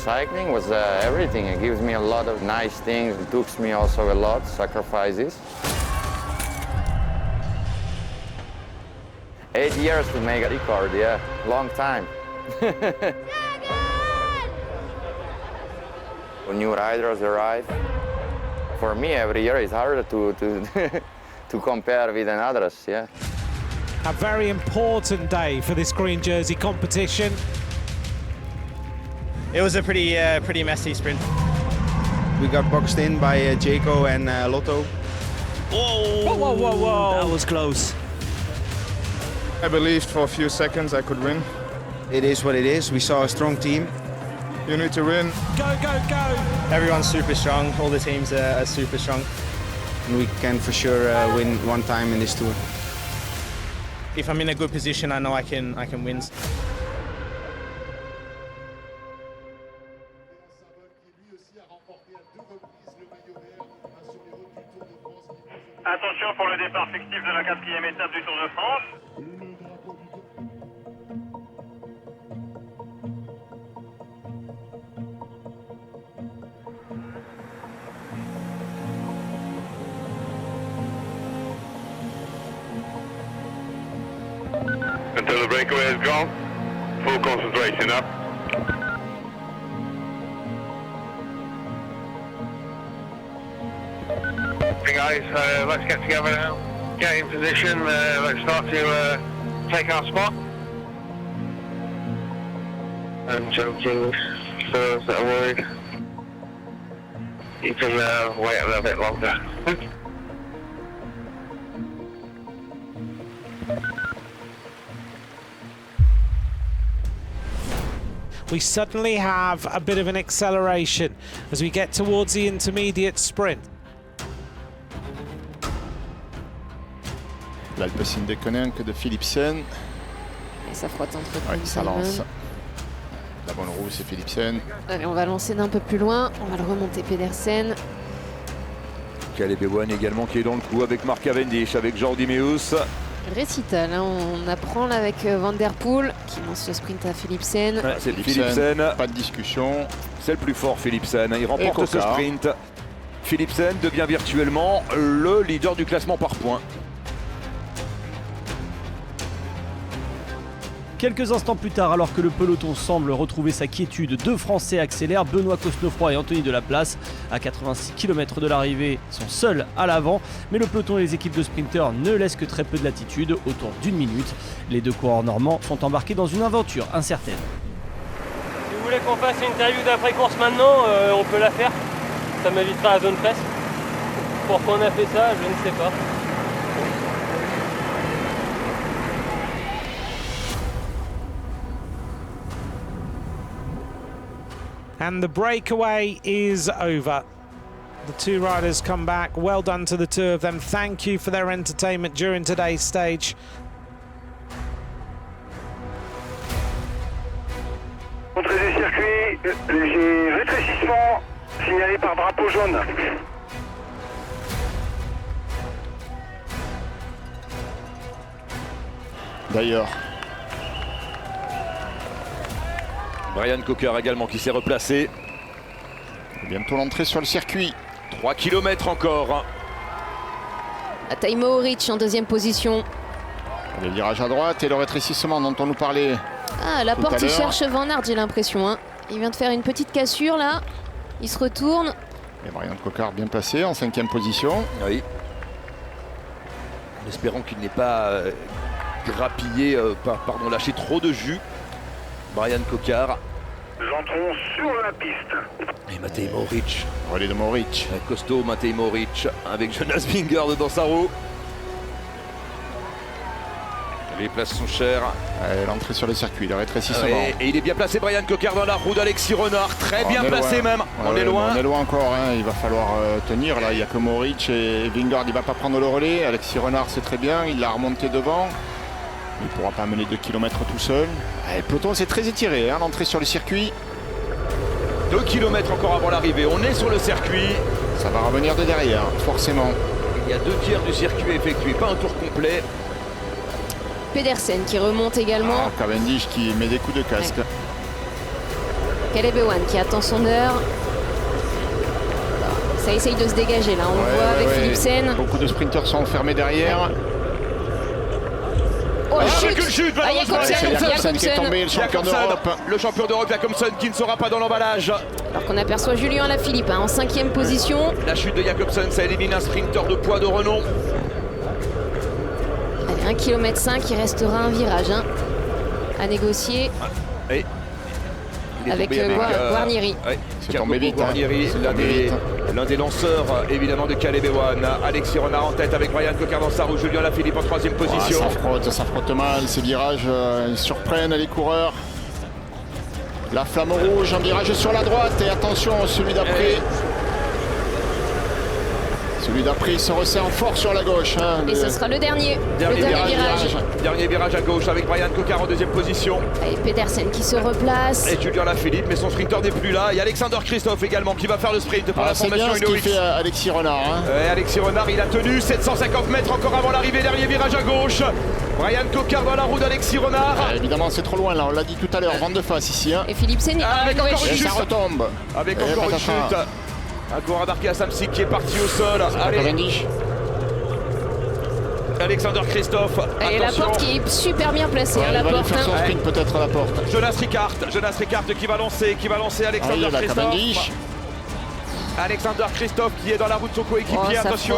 Cycling was everything. It gives me a lot of nice things. It took me also a lot, sacrifices. 8 years to make a record, yeah, long time. When new riders arrive, for me every year is harder to to compare with others, yeah. A very important day for this green jersey competition. It was a pretty messy sprint. We got boxed in by Jayco and Lotto. Whoa, whoa, whoa, whoa. That was close. I believed for a few seconds I could win. It is what it is. We saw a strong team. You need to win. Go, go, go. Everyone's super strong. All the teams are super strong. We can for sure win one time in this tour. If I'm in a good position, I know I can win. Attention pour le départ fictif de la 4e étape du Tour de France. Until the breakaway is gone, full concentration up. Guys, let's get together now, get in position, let's start to take our spot. I'm joking, for those that are worried. You can wait a little bit longer. We suddenly have a bit of an acceleration as we get towards the intermediate sprint. L'Alpecin de Koninck de Philipsen. Et ça frotte entre Oui, ça lance. La bonne roue, c'est Philipsen. Allez, on va lancer d'un peu plus loin. On va le remonter Pedersen. Caleb Ewan également qui est dans le coup avec Mark Cavendish, avec Jordi Meus. Récital, hein, on apprend là avec Van Der Poel qui lance le sprint à Philipsen. Ouais, c'est Philipsen. Pas de discussion. C'est le plus fort, Philipsen. Il remporte ce Coquard. sprint. Philipsen devient virtuellement le leader du classement par points. Quelques instants plus tard, alors que le peloton semble retrouver sa quiétude, deux Français accélèrent, Benoît Cosnefroy et Anthony Delaplace. À 86 km de l'arrivée, sont seuls à l'avant, mais le peloton et les équipes de sprinteurs ne laissent que très peu de latitude, autour d'une minute. Les deux coureurs normands sont embarqués dans une aventure incertaine. Si vous voulez qu'on fasse une interview d'après-course maintenant, on peut la faire. Ça m'évitera la zone presse. Pourquoi on a fait ça, je ne sais pas. And the breakaway is over. The two riders come back. Well done to the two of them. Thank you for their entertainment during today's stage. Entrée du circuit, léger rétrécissement signalé par drapeau jaune. D'ailleurs, Brian Coquard également qui s'est replacé. bientôt l'entrée sur le circuit. 3 km encore. Matej Mohoric en deuxième position. Le virage à droite et le rétrécissement dont on nous parlait. Ah, la Tout porte, à il l'heure. cherche Van Aert, j'ai l'impression. Hein. Il vient de faire une petite cassure là. Il se retourne. Et Brian Coquard bien placé en 5e position. Oui. En espérant qu'il n'ait pas grappillé, lâché trop de jus. Brian Coquard. J'entrons sur la piste. Et Matej Mohoric. Relais de Mohoric. Un costaud Matej Mohoric avec Jonas Vingegaard dans sa roue. Les places sont chères. L'entrée sur le circuit, le rétrécissement. Et il est bien placé, Brian Coquard, dans la roue d'Alexis Renard. Très bien placé même. On est loin. On est loin encore, hein. Il va falloir tenir. Là, il n'y a que Mohoric et Vingegaard. Il ne va pas prendre le relais. Alexis Renard, c'est très bien. Il l'a remonté devant. Il ne pourra pas mener 2 km tout seul. Le peloton s'est très étiré, hein, l'entrée sur le circuit. 2 km encore avant l'arrivée. On est sur le circuit. Ça va revenir de derrière, forcément. Il y a 2 tiers du circuit effectué, pas un tour complet. Pedersen qui remonte également. Cavendish qui met des coups de casque. Ouais. Caleb Ewan qui attend son heure. Ça essaye de se dégager là, on le voit avec Philipsen. Beaucoup de sprinteurs sont enfermés derrière. Oh, chute. Jacobsen qui est tombé, le champion d'Europe. Le champion d'Europe, Jacobsen, qui ne sera pas dans l'emballage. Alors qu'on aperçoit Julien Alaphilippe en 5e position. La chute de Jacobsen, ça élimine un sprinter de poids de renom. Allez, 1,5 km, il restera un virage à négocier. Et avec Guarnieri. C'est tombé vite. Guarnieri, l'un des lanceurs évidemment de Caleb Ewan. Alexis Renard en tête avec Brian Coquard dans sa roue. Julien Alaphilippe en 3e position. Ça frotte mal, ces virages, ils surprennent les coureurs. La flamme rouge, un virage sur la droite et attention, celui d'après. Celui d'après se resserre fort sur la gauche. Et ce sera le dernier virage. Dernier virage à gauche avec Brian Coquard en 2e position. Et Pedersen qui se replace. Et Julien Alaphilippe, mais son sprinter n'est plus là. Il y a Alexander Christophe également qui va faire le sprint pour la formation Ineos. C'est bien ce qu'il fait Alexis Renard. Alexis Renard, il a tenu 750 mètres encore avant l'arrivée. Dernier virage à gauche. Brian Coquard dans la roue d'Alexis Renard. Évidemment, c'est trop loin là, on l'a dit tout à l'heure, vente de face ici. Et Philipsen, avec encore une chute. Ça retombe. Avec encore une chute. Un coureur marqué à Samsic qui est parti au sol. Allez. Alexander Christophe. Et la porte qui est super bien placée. Il va faire son sprint peut-être à la porte. Jonas Ricard qui va lancer Alexander Christophe. Alexander Christophe qui est dans la roue de son coéquipier. Attention.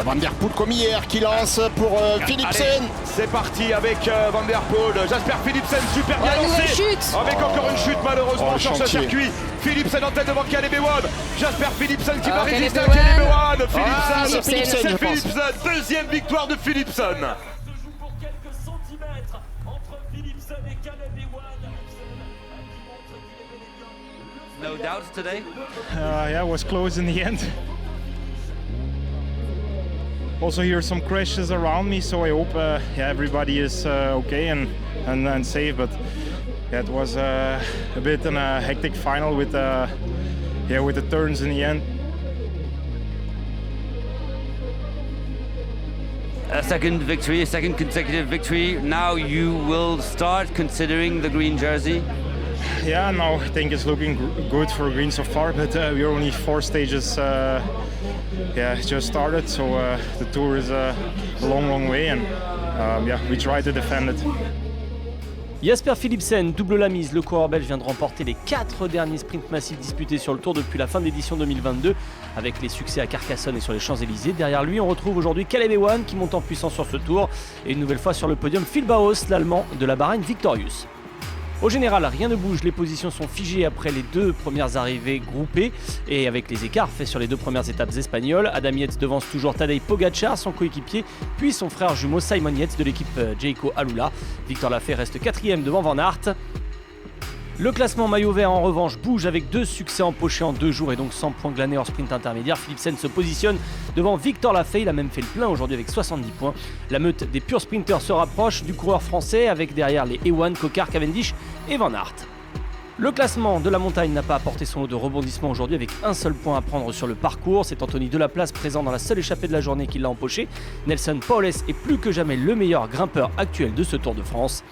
Van Der Poel comme hier qui lance pour Philipsen. C'est parti avec Van Der Poel. Jasper Philipsen super bien lancé. Avec encore une chute malheureusement sur ce circuit. Philipsen en tête devant Caleb Ewan. Jasper Philipsen qui va résister à Caleb Ewan. Philipsen. Deuxième victoire de Philipsen. No doubts today? Yeah, it was close in the end. Also hear some crashes around me, so I hope everybody is okay and safe. But yeah, it was a bit in a hectic final with the turns in the end. A second consecutive victory. Now you will start considering the green jersey. Yeah, no, I think it's looking good for green so far, but we're only 4 stages. Just started, so the tour is a long way, and we try to defend it. Jasper Philipsen double la mise. Le coureur belge vient de remporter les 4 derniers sprints massifs disputés sur le Tour depuis la fin de l'édition 2022, avec les succès à Carcassonne et sur les Champs-Élysées. Derrière lui, on retrouve aujourd'hui Caleb Ewan qui monte en puissance sur ce Tour, et une nouvelle fois sur le podium Phil Bauhaus, l'Allemand de la Bahreïn Victorious. Au général, rien ne bouge, les positions sont figées après les 2 premières arrivées groupées et avec les écarts faits sur les 2 premières étapes espagnoles. Adam Yates devance toujours Tadej Pogacar, son coéquipier, puis son frère jumeau Simon Yates de l'équipe Jayco Alula. Victor Lafay reste 4e devant Van Aert. Le classement maillot vert en revanche bouge avec 2 succès empochés en 2 jours et donc 100 points glanés hors sprint intermédiaire. Philipsen se positionne devant Victor Lafay, il a même fait le plein aujourd'hui avec 70 points. La meute des purs sprinters se rapproche du coureur français avec derrière les Ewan, Coquard, Cavendish et Van Aert. Le classement de la montagne n'a pas apporté son lot de rebondissements aujourd'hui avec un seul point à prendre sur le parcours. C'est Anthony Delaplace présent dans la seule échappée de la journée qui l'a empoché. Nelson Powles est plus que jamais le meilleur grimpeur actuel de ce Tour de France.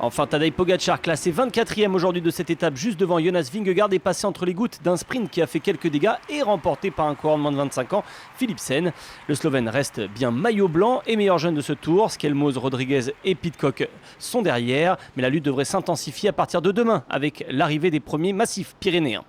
Enfin, Tadej Pogacar, classé 24e aujourd'hui de cette étape, juste devant Jonas Vingegaard, est passé entre les gouttes d'un sprint qui a fait quelques dégâts et remporté par un coureur de moins de 25 ans, Philipsen. Le Slovène reste bien maillot blanc et meilleur jeune de ce Tour. Skelmos, Rodriguez et Pidcock sont derrière, mais la lutte devrait s'intensifier à partir de demain avec l'arrivée des premiers massifs pyrénéens.